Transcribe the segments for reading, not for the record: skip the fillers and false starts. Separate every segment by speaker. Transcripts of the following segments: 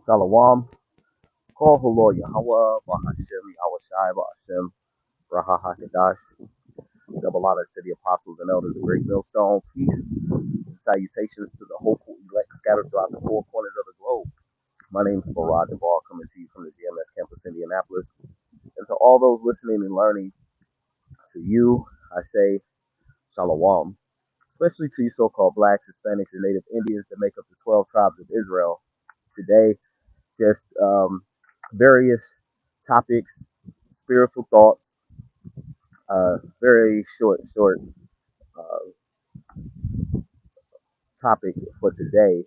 Speaker 1: Shalom. Call Holo Yahweh, Bahashem, Yahweh Shai, Bahashem, Raha HaKadash. Double honors to the apostles and elders of Great Millstone. Peace and salutations to the hopeful elect scattered throughout the four corners of the globe. My name is Barad Duvall, coming to you from the GMS campus, Indianapolis. And to all those listening and learning, to you, I say Shalom. Especially to you so-called blacks, Hispanics, and Native Indians that make up the 12 tribes of Israel. Today, just various topics, spiritual thoughts, very short uh, topic for today.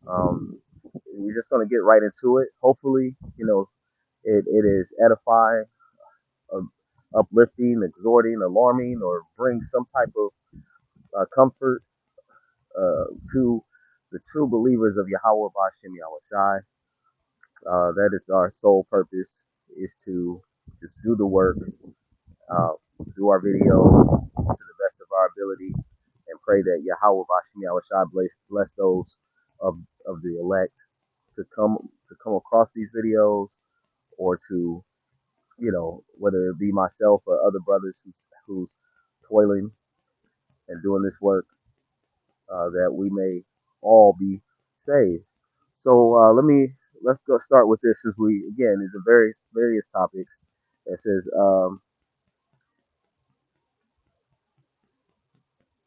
Speaker 1: Um, we're just going to get right into it. Hopefully, it is edifying, uh, uplifting, exhorting, alarming, or bring some type of comfort to the true believers of Yahweh Bashem Yahweh Shai. That is our sole purpose, is to just do the work, uh, do our videos to the best of our ability, and pray that Yahweh Bashim Yahweh Shai bless those of the elect to come across these videos, or to, whether it be myself or other brothers who's toiling and doing this work, that we may all be saved. So let's go start with this, as we again is a various topics. It says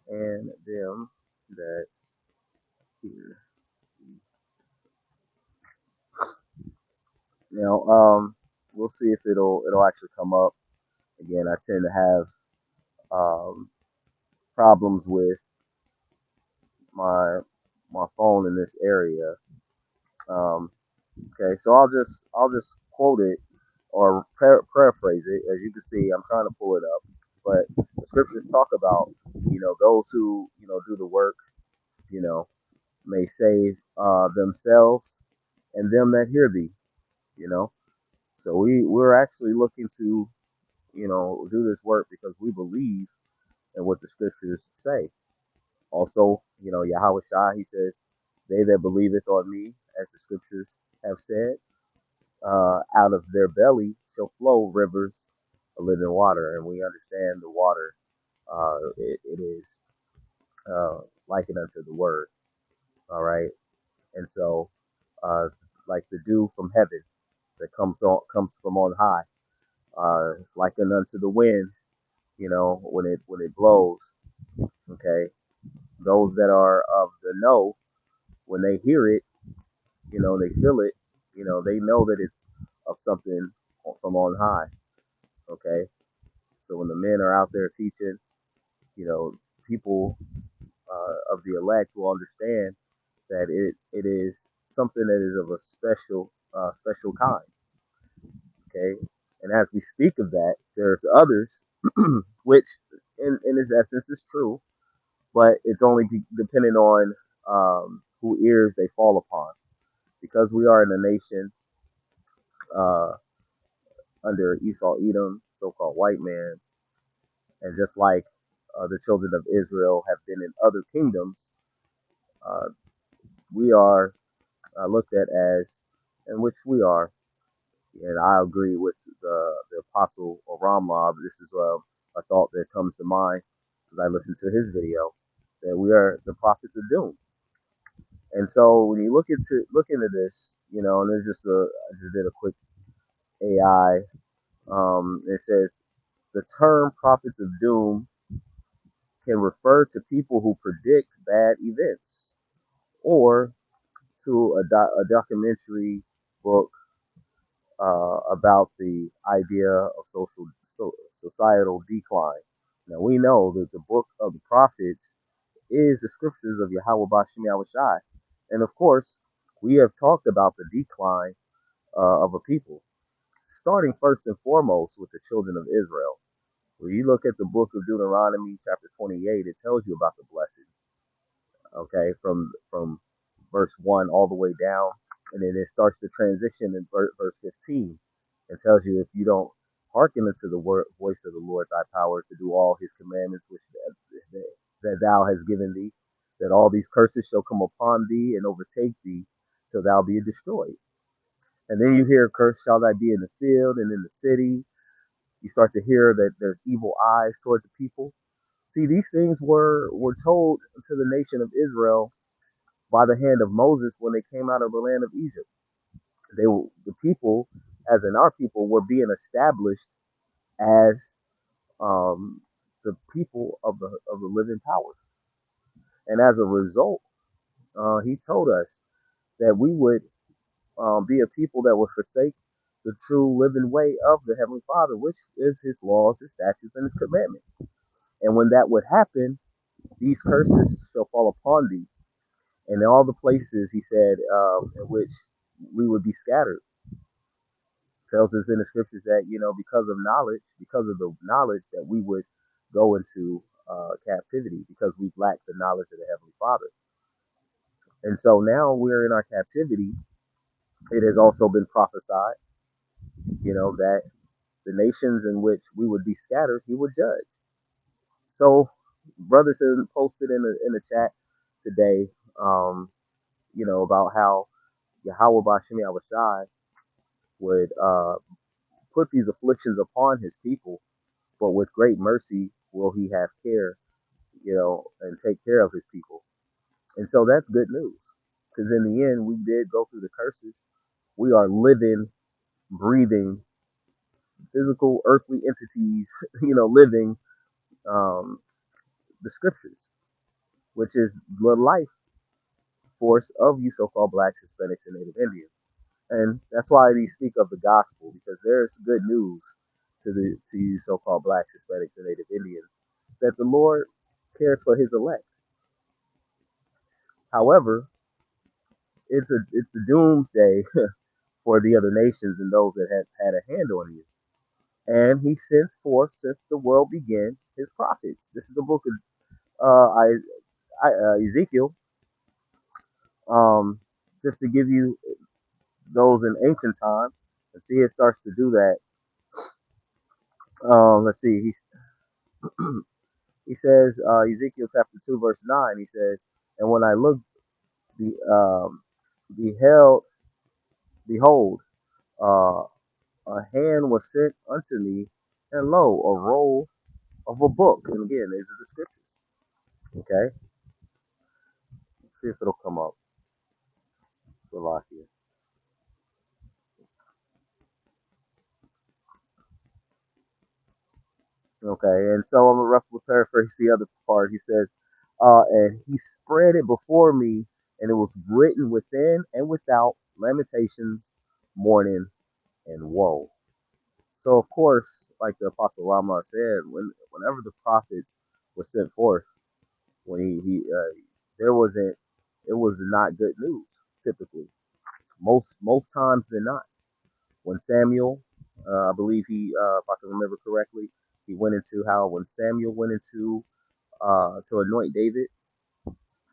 Speaker 1: and them that hear. Now, we'll see if it'll actually come up. Again, I tend to have problems with my phone in this area. Um, okay, so I'll just quote it, or paraphrase it. As you can see, I'm trying to pull it up, but the scriptures talk about, those who, do the work, you know may save themselves and them that hear thee. You know, so we're actually looking to, do this work because we believe in what the scriptures say. Also, Yahweh Shai, he says, they that believeth on me, as the scriptures have said, out of their belly shall flow rivers of living water. And we understand the water, it is likened unto the word. All right. And so, uh, like the dew from heaven that comes from on high, it's likened unto the wind, when it blows. Okay. Those that are of the know, when they hear it, they feel it, they know that it's of something from on high. Okay. So when the men are out there teaching, people of the elect will understand that it is something that is of a special kind. Okay. And as we speak of that, there's others, which in its essence is true, but it's only depending on who ears they fall upon. Because we are in a nation uh, under Esau Edom, so-called white man, and just like the children of Israel have been in other kingdoms, uh, we are looked at as, in which we are, and I agree with the apostle Ramlab. This is a thought that comes to mind because I listened to his video, that we are the prophets of doom. And so when you look into this, and there's I just did a quick AI. It says the term prophets of doom can refer to people who predict bad events, or to a documentary book about the idea of societal decline. Now we know that the book of the prophets is the scriptures of Yahweh Bashim Yahweh Shai. And of course, we have talked about the decline of a people, starting first and foremost with the children of Israel. When you look at the book of Deuteronomy, chapter 28, it tells you about the blessing, okay, from verse 1 all the way down. And then it starts to transition in verse 15 and tells you, if you don't hearken unto the voice of the Lord thy power to do all his commandments which that thou hast given thee, that all these curses shall come upon thee and overtake thee till thou be destroyed. And then you hear, "Cursed shall thy be in the field and in the city." You start to hear that there's evil eyes toward the people. See, these things were told to the nation of Israel by the hand of Moses when they came out of the land of Egypt. The people, as in our people, were being established as the people of the living power, and as a result, he told us that we would be a people that would forsake the true living way of the Heavenly Father, which is His laws, His statutes, and His commandments. And when that would happen, these curses shall fall upon thee, and in all the places, he said, in which we would be scattered. Tells us in the scriptures that, because of the knowledge that we would go into captivity because we've lacked the knowledge of the Heavenly Father. And so now we're in our captivity. It has also been prophesied, that the nations in which we would be scattered, he would judge. So, brothers have posted in the chat today, about how Yahweh Bashim Yahushai would put these afflictions upon his people, but with great mercy will he have care, and take care of his people. And so that's good news. Because in the end, we did go through the curses. We are living, breathing, physical, earthly entities, living um, the scriptures, which is the life force of you so-called blacks, Hispanics, and Native Indians. And that's why they speak of the gospel, because there's good news to you so-called blacks, Hispanics, and Native Indians that the Lord cares for His elect. However, it's the doomsday for the other nations and those that have had a hand on you. And He sent forth since the world began His prophets. This is the book of Ezekiel. Just to give you those in ancient times, and see it starts to do that. Let's see. He says, Ezekiel chapter 2 verse 9. He says, and when I looked, the beheld, behold, uh, a hand was sent unto me, and lo, a roll of a book. And again, these are the scriptures. Okay, see if it'll come up. Salakia. Okay, and so I'm gonna roughly paraphrase the other part. He says, and he spread it before me, and it was written within and without, lamentations, mourning, and woe. So of course, like the Apostle Rama said, whenever the prophets were sent forth, when there wasn't, it was not good news. Typically, most times than not. When Samuel, I believe if I can remember correctly, he went into how when Samuel went into to anoint David,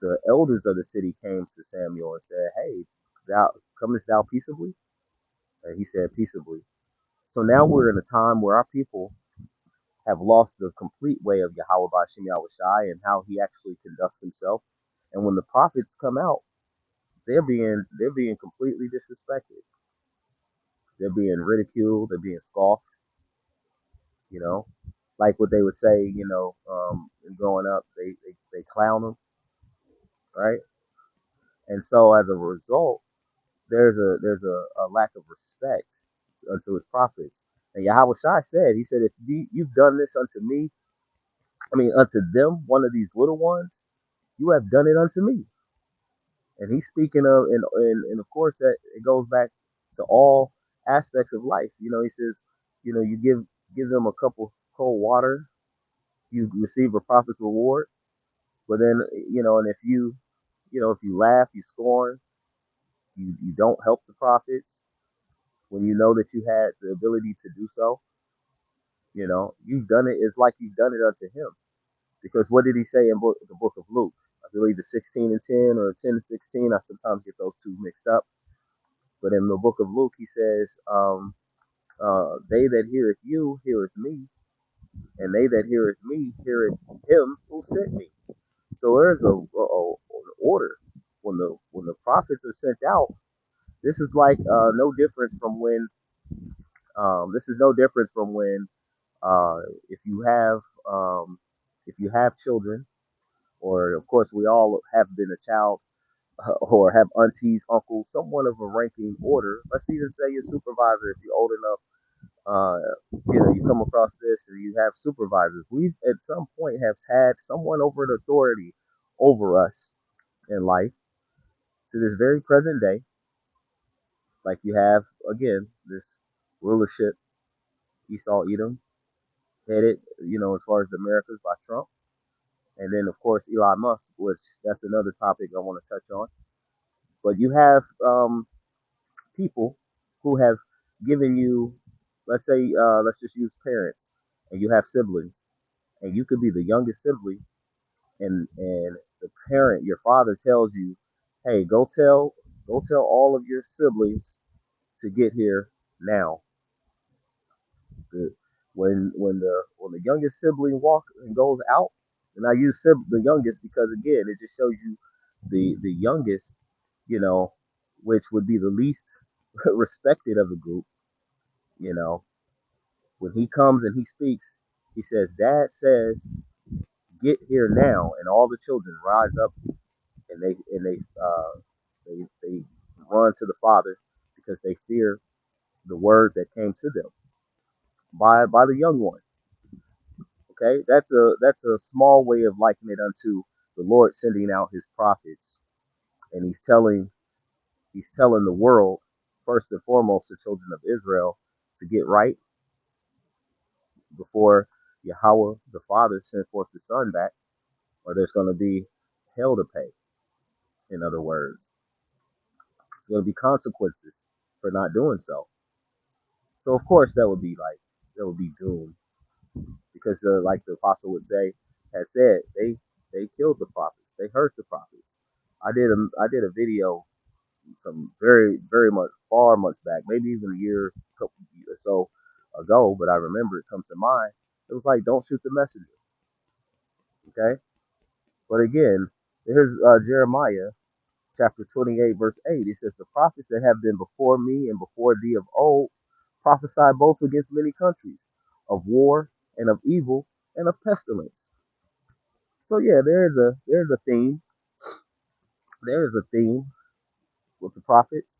Speaker 1: the elders of the city came to Samuel and said, "Hey, thou comest thou peaceably?" And he said, "Peaceably." So now we're in a time where our people have lost the complete way of Yahweh Bashim Yahushai and how he actually conducts himself. And when the prophets come out, they're being completely disrespected. They're being ridiculed. They're being scoffed. You know, like what they would say. Growing up, they clown them, right? And so as a result, there's a lack of respect unto his prophets. And Yahweh Shai said, he said, if you've done this unto me, I mean unto them, one of these little ones, you have done it unto me. And he's speaking of, and of course that it goes back to all aspects of life. He says, you give them a cup of cold water, you receive a prophet's reward. But then, and if you laugh, you scorn, you don't help the prophets when you know that you had the ability to do so. You've done it. It's like you've done it unto him. Because what did he say in the book of Luke? I believe it's 16:10 or 10:16. I sometimes get those two mixed up. But in the book of Luke, he says, they that heareth you heareth me, and they that heareth me heareth him who sent me. So there's an order when the prophets are sent out. This is like no difference from when this is no difference from when uh, if you have um, if you have children, or of course we all have been a child, or have aunties, uncles, someone of a ranking order. Let's even say your supervisor if you're old enough. You come across this, and you have supervisors. We at some point have had someone over the authority over us in life to this very present day. Like you have again this rulership, Esau, Edom, headed, as far as the Americas by Trump. And then, of course, Elon Musk, which that's another topic I want to touch on. But you have people who have given you, let's say, let's just use parents, and you have siblings, and you could be the youngest sibling, and the parent, your father, tells you, "Hey, go tell all of your siblings to get here now." The, when the youngest sibling walks and goes out, and I use the youngest because again, it just shows you the youngest, you know, which would be the least respected of the group. You know, when he comes and he speaks, he says, "Dad says, get here now," and all the children rise up and they run to the father because they fear the word that came to them by the young one. Okay, that's a small way of likening it unto the Lord sending out His prophets, and He's telling the world first and foremost the children of Israel to get right before Yahweh the Father sent forth the Son back, or there's going to be hell to pay. In other words, there's going to be consequences for not doing so. So of course that would be doom because like the apostle would say had said they killed the prophets, they hurt the prophets. I did a video some very much far months back, maybe even years, couple or so ago, but I remember it comes to mind. It was like don't shoot the messenger, okay? But again, here's Jeremiah chapter 28 verse 8. It says the prophets that have been before me and before thee of old prophesy both against many countries, of war and of evil and of pestilence. So yeah, there's a theme with the prophets,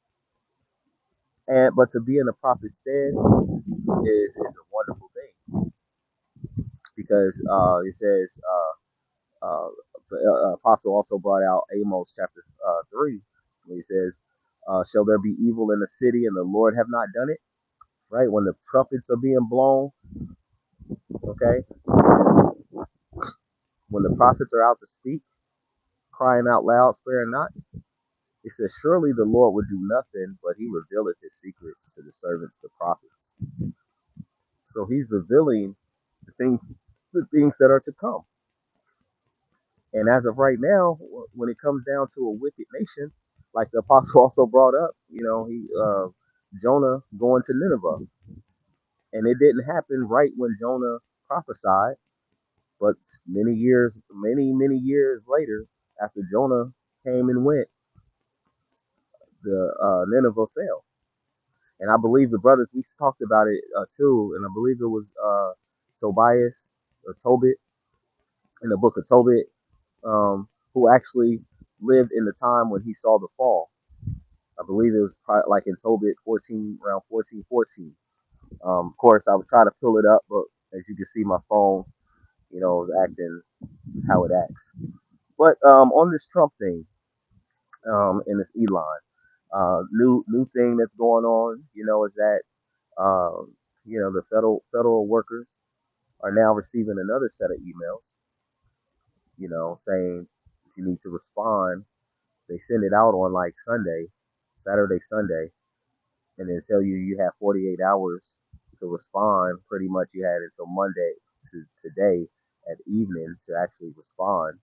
Speaker 1: and but to be in a prophet's stead is a wonderful thing because it says the apostle also brought out Amos chapter 3, where he says, "Shall there be evil in the city and the Lord have not done it?" Right when the trumpets are being blown, okay, when the prophets are out to speak, crying out loud, sparing not. It says, "Surely the Lord would do nothing, but He revealeth His secrets to the servants, the prophets." So He's revealing the things, the things that are to come. And as of right now, when it comes down to a wicked nation, like the apostle also brought up, he Jonah going to Nineveh, and it didn't happen right when Jonah prophesied, but many years later, after Jonah came and went, the Nineveh fell. And I believe the brothers we talked about it too, and I believe it was Tobias or Tobit in the book of Tobit, who actually lived in the time when he saw the fall. I believe it was probably like in Tobit 14, around 1414. Of course, I would try to pull it up, but as you can see, my phone, is acting how it acts. But on this Trump thing, and this Elon, new thing that's going on, is that the federal workers are now receiving another set of emails, saying if you need to respond, they send it out on like Sunday, Saturday, Sunday, and then tell you have 48 hours to respond. Pretty much you had until Monday to today at evening to actually respond,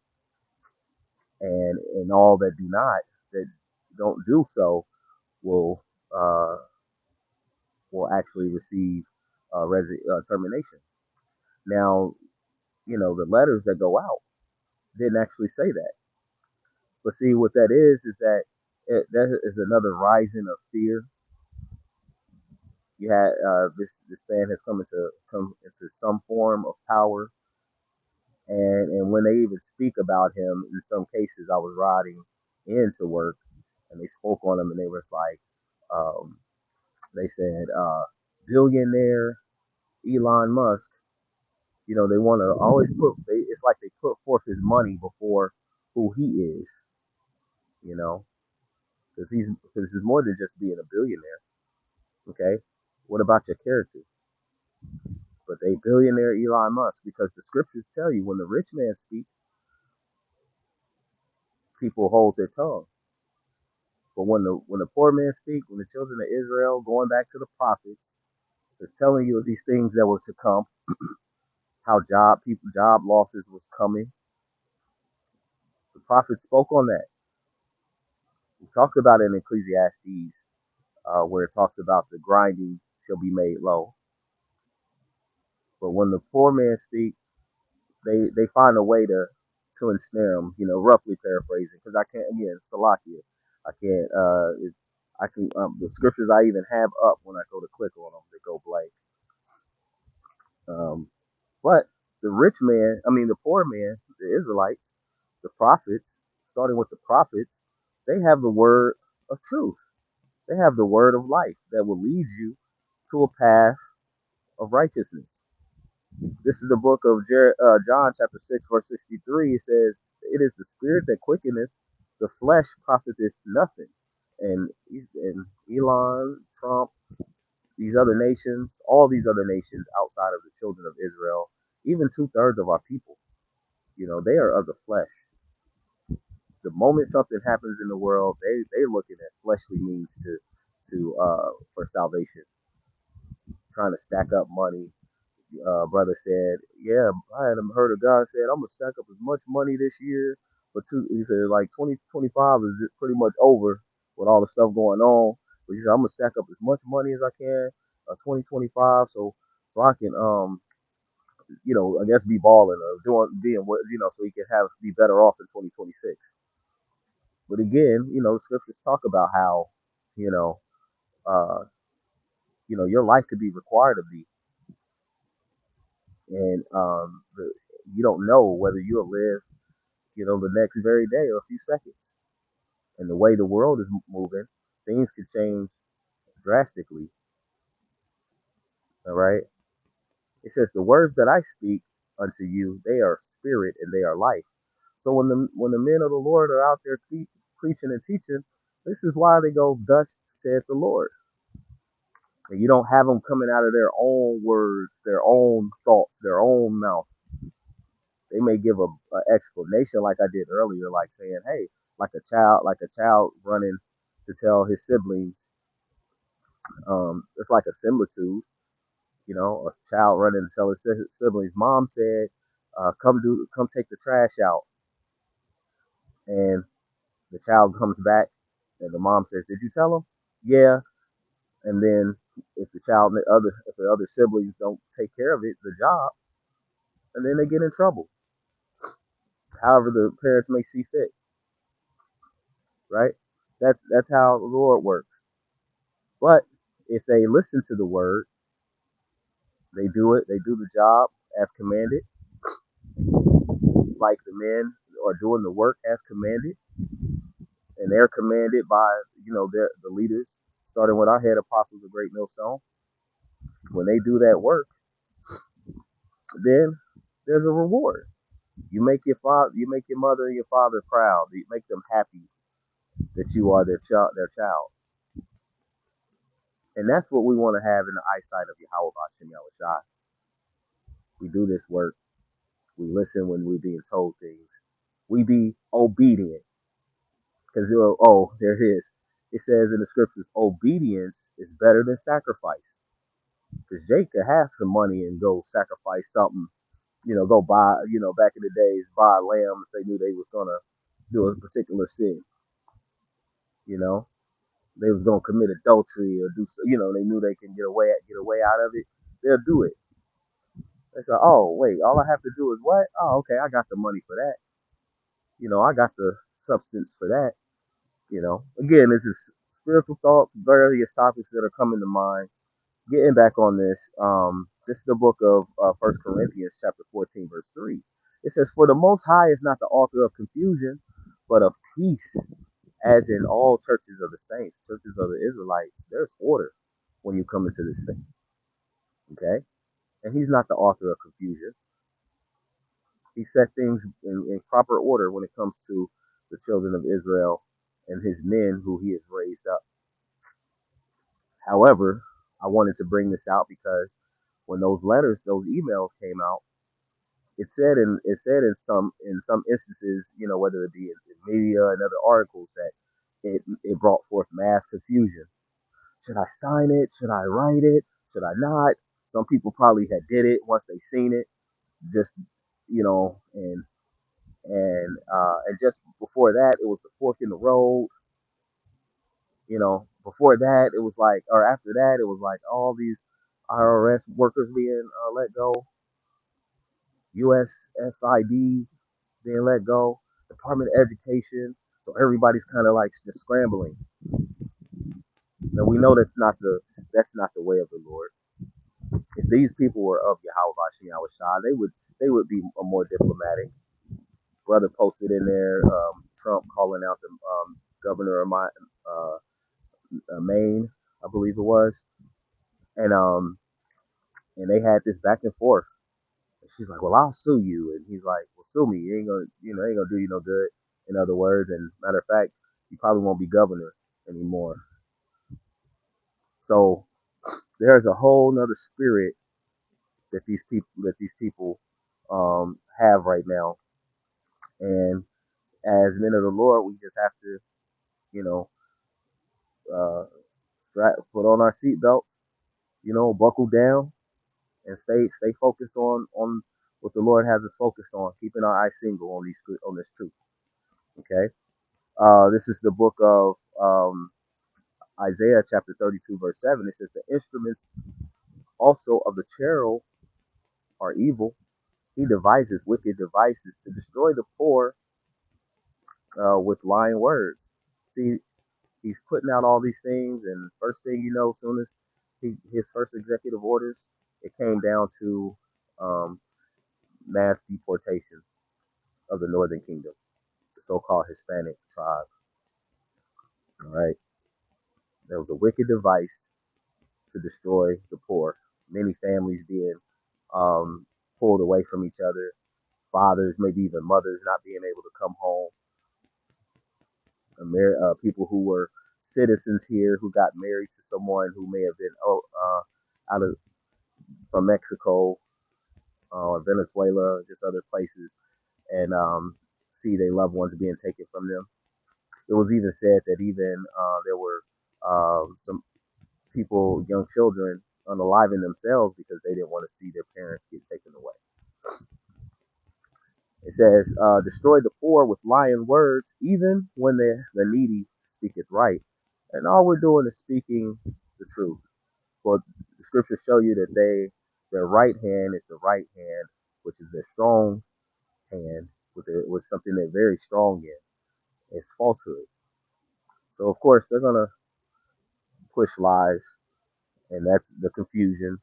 Speaker 1: and all that don't do so will uh, will actually receive termination. Now, the letters that go out didn't actually say that. But see, what that is that That is another rising of fear. You had this man has come into some form of power, and when they even speak about him, in some cases, I was riding into work, and they spoke on him, and they was like, um, they said, billionaire Elon Musk. You know, they want to always put. It's like they put forth his money before who he is. You know, because he's more than just being a billionaire. Okay, what about your character? But they billionaire Elon Musk because the scriptures tell you when the rich man speaks, people hold their tongue. But when the poor man speak, when the children of Israel going back to the prophets, is telling you of these things that were to come, how job losses was coming. The prophet spoke on that. He talked about it in Ecclesiastes, where it talks about the grinding shall be made low. But when the poor man speak, they find a way to ensnare him. You know, roughly paraphrasing, because I can't again, Salakia. I can't. I can the scriptures I even have up when I go to click on them, they go blank. Um, but the rich man, I mean the poor man, the Israelites, the prophets, starting with the prophets, they have the word of truth. They have the word of life that will lead you to a path of righteousness. This is the book of John, chapter 6, verse 63. It says, "It is the spirit that quickeneth, the flesh profiteth nothing." And Elon, Trump, these other nations, all these other nations outside of the children of Israel, even two-thirds of our people, you know, they are of the flesh. The moment something happens in the world, they're looking at fleshly means to for salvation, trying to stack up money. Brother said, "Yeah, I had heard of God said I'm gonna stack up as much money this year, but he said like 2025 is pretty much over with all the stuff going on. But he said I'm gonna stack up as much money as I can, 2025, so I can I guess be balling or being what so he can have be better off in 2026. But again, the scriptures talk about how you know uh your life could be required of thee, and you don't know whether you'll live the next very day or a few seconds. And the way the world is moving, things could change drastically. All right. It says, "The words that I speak unto you, they are spirit and they are life." So when the men of the Lord are out there preaching and teaching, this is why they go, "Thus saith the Lord." And you don't have them coming out of their own words, their own thoughts, their own mouth. They may give a explanation like I did earlier, like saying, "Hey," like a child running to tell his siblings. It's like a similitude, a child running to tell his siblings. Mom said, come take the trash out," and the child comes back, and the mom says, "Did you tell him?" "Yeah." And then if the other siblings don't take care of it, the job, and then they get in trouble. However, the parents may see fit, right? That's how the Lord works. But if they listen to the word, they do it. They do the job as commanded, like the men are doing the work as commanded, and they're commanded by the leaders, starting with our head apostles of Great Millstone. When they do that work, then there's a reward. You make your mother and your father proud. You make them happy that you are their child. And that's what we want to have in the eyesight of Yahweh Bashem Yahushua. We do this work. We listen when we're being told things. We be obedient. Because, there it is. It says in the scriptures, obedience is better than sacrifice. Because Jake could have some money and go sacrifice something, go buy, back in the days, buy a lamb if they knew they was going to do a particular sin. They was going to commit adultery or they knew they can get away out of it. They'll do it. They say, "Oh, wait, all I have to do is what? Oh, okay, I got the money for that. I got the substance for that." Again, this is spiritual thoughts, various topics that are coming to mind. Getting back on this, this is the book of 1 Corinthians chapter 14, verse 3. It says, "For the Most High is not the author of confusion, but of peace, as in all churches of the saints," churches of the Israelites. There's order when you come into this thing, okay? And he's not the author of confusion. He set things in proper order when it comes to the children of Israel and his men who he has raised up. However, I wanted to bring this out because when those letters, those emails came out, it said in some instances, whether it be in media and other articles, that it brought forth mass confusion. Should I sign it? Should I write it? Should I not? Some people probably had did it once they seen it, just and just before that, it was the fork in the road. Before that, it was like, or after that, it was like all these IRS workers being let go, USSID being let go, Department of Education. So everybody's kind of like just scrambling. And we know that's not the way of the Lord. If these people were of Yahweh Bashim Shah, they would be a more diplomatic. Brother posted in there, Trump calling out the governor of Maine, I believe it was, and they had this back and forth. And she's like, "Well, I'll sue you," and he's like, "Well, sue me. Ain't gonna do you no good." In other words, and matter of fact, you probably won't be governor anymore. So there's a whole nother spirit that these people have right now, and as men of the Lord, we just have to, you know, uh, put on our seatbelts, buckle down, and stay focused on what the Lord has us focused on, keeping our eyes single on this truth. Okay. This is the book of Isaiah chapter 32 verse 7. It says, "The instruments also of the cherub are evil. He devises wicked devices to destroy the poor with lying words." See, he's putting out all these things, and first thing you know, soon as his first executive orders, it came down to um, mass deportations of the Northern Kingdom, the so-called Hispanic tribe. All right, there was a wicked device to destroy the poor. Many families being um, pulled away from each other, fathers, maybe even mothers, not being able to come home. People who were citizens here who got married to someone who may have been out of from Mexico or Venezuela, just other places, and see their loved ones being taken from them. It was even said that even there were some people, young children, unaliving themselves because they didn't want to see their parents get taken away. It says, "Destroy the poor with lying words, even when the needy speaketh right." And all we're doing is speaking the truth. For the scriptures show you that their right hand is the right hand, which is their strong hand, with something they're very strong in. It's falsehood. So of course they're gonna push lies, and that's the confusion.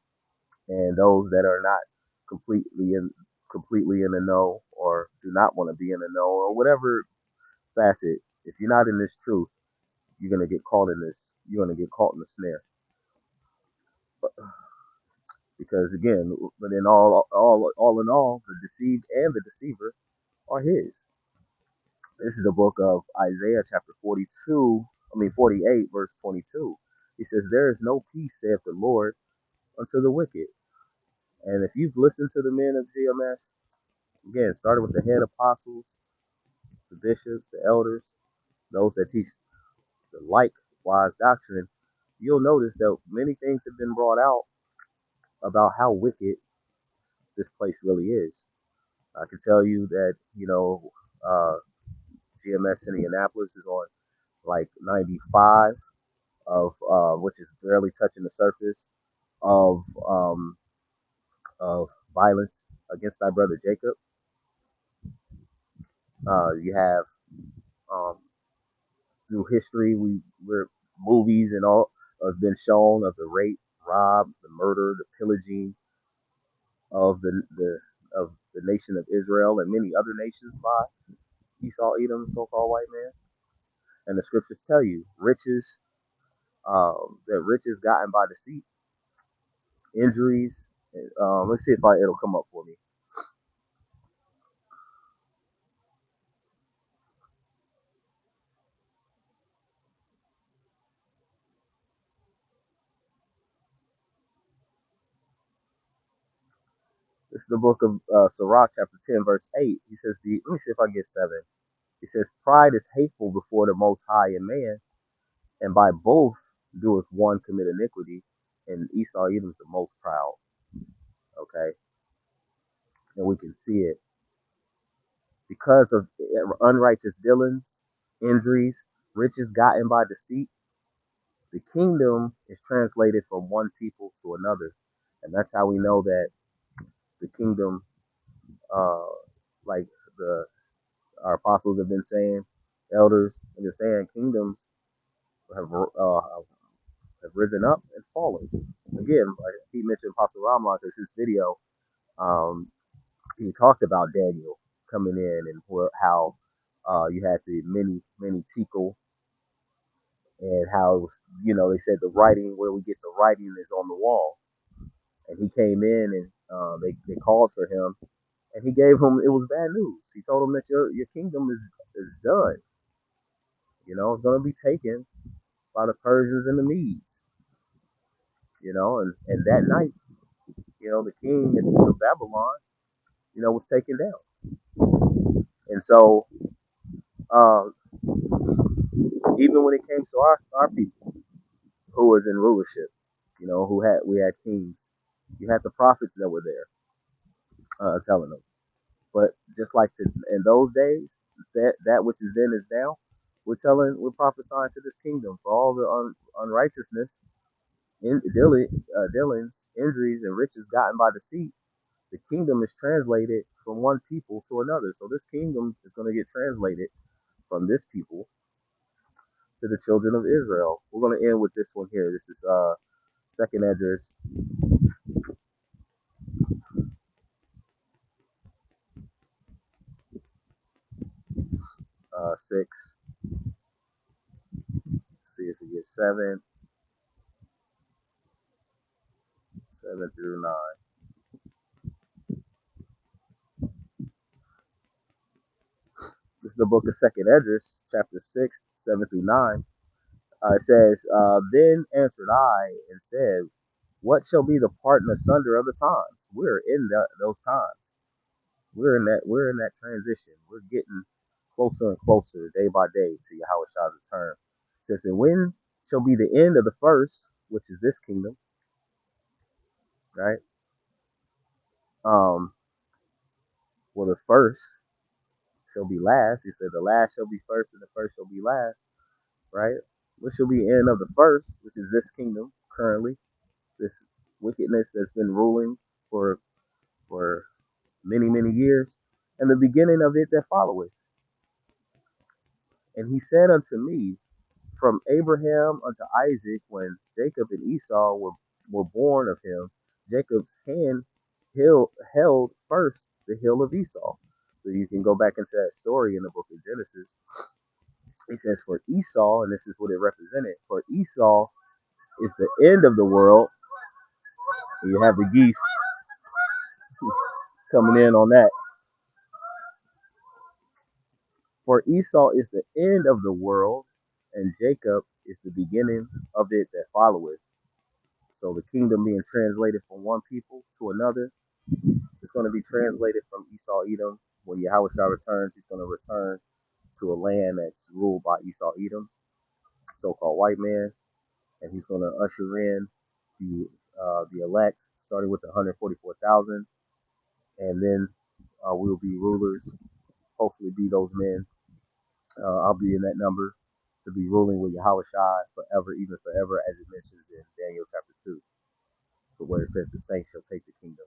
Speaker 1: And those that are not completely in completely in the know, or do not want to be in the know, or whatever facet, if you're not in this truth, you're gonna get caught in this. You're gonna get caught in the snare. But, because again, but in all in all, the deceived and the deceiver are his. This is the book of Isaiah, chapter 48, verse 22. He says, "There is no peace, saith the Lord, unto the wicked." And if you've listened to the men of GMS, again, started with the head apostles, the bishops, the elders, those that teach the likewise doctrine, you'll notice that many things have been brought out about how wicked this place really is. I can tell you that, GMS Indianapolis is on like 95 of which is barely touching the surface of of violence against thy brother Jacob. You have um, through history. We're movies and all have been shown of the rape, rob, the murder, the pillaging of the nation of Israel and many other nations by Esau, Edom, so-called white man. And the scriptures tell you riches, that riches gotten by deceit, injuries. Let's see if it'll come up for me. This is the book of Sirach, chapter 10, verse 8. He says, let me see if I get 7. He says, pride is hateful before the Most High in man, and by both doeth one commit iniquity. And Esau Edom's the most proud. Okay, and we can see it because of unrighteous dealings, injuries, riches gotten by deceit. The kingdom is translated from one people to another, and that's how we know that the kingdom, uh, like the our apostles have been saying, elders have been saying, kingdoms have risen up and fallen. Again, like he mentioned Apostle Ramon because his video, um, he talked about Daniel coming in and how you had the many tekel and how it was, they said the writing where we get the writing is on the wall. And he came in and they called for him and he gave him it was bad news. He told him that your kingdom is done. It's gonna be taken by the Persians and the Medes. And that night, the king of Babylon, was taken down. And so, uh, even when it came to our people who was in rulership, we had kings, you had the prophets that were there telling them. But just like in those days, that which is then is now. We're prophesying to this kingdom for all the unrighteousness, dealings, injuries, and riches gotten by deceit. The kingdom is translated from one people to another. So this kingdom is going to get translated from this people to the children of Israel. We're going to end with this one here. This is second Esdras 6. See if we get 7 through 9. This is the book of second Esdras, chapter 6, 7 through 9. It says, then answered I and said, what shall be the part and asunder of the times? We're in those times. We're in that transition. We're getting closer and closer day by day to Yahweh's return. It says, and when shall be the end of the first, which is this kingdom, right? Well, the first shall be last. He said, the last shall be first, and the first shall be last, right? What shall be the end of the first, which is this kingdom currently, this wickedness that's been ruling for for many years, and the beginning of it that followeth. And he said unto me, from Abraham unto Isaac, when Jacob and Esau were born of him, Jacob's hand held first the heel of Esau. So you can go back into that story in the book of Genesis. It says, for Esau, and this is what it represented, for Esau is the end of the world. And you have the geese coming in on that. For Esau is the end of the world, and Jacob is the beginning of it that followeth. So the kingdom being translated from one people to another, it's going to be translated from Esau Edom. When Yahweh returns, he's going to return to a land that's ruled by Esau Edom, so-called white man, and he's going to usher in the elect, starting with the 144,000, and then we'll be rulers. Hopefully, be those men. I'll be in that number to be ruling with Yahweh Shai forever, even forever, as it mentions in Daniel chapter 2, where it says the saints shall take the kingdom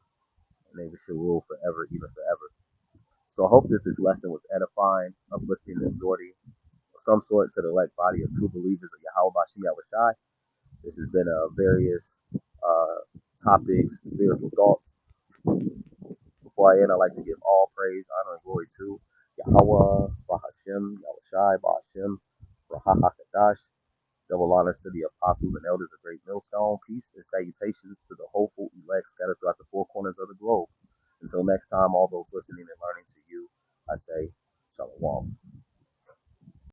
Speaker 1: and they shall rule forever, even forever. So I hope that this lesson was edifying, uplifting, and exhorting, some sort to the elect body of true believers of Yahweh Bashim Yahushai. This has been various topics, spiritual thoughts. Before I end, I'd like to give all praise, honor, and glory to Yahweh, Bahashim, Yahushai, Bahashim, Rahahakadash. Double honors to the apostles and elders of Great Millstone. Peace and salutations to the hopeful elect scattered throughout the four corners of the globe. Until next time, all those listening and learning to you, I say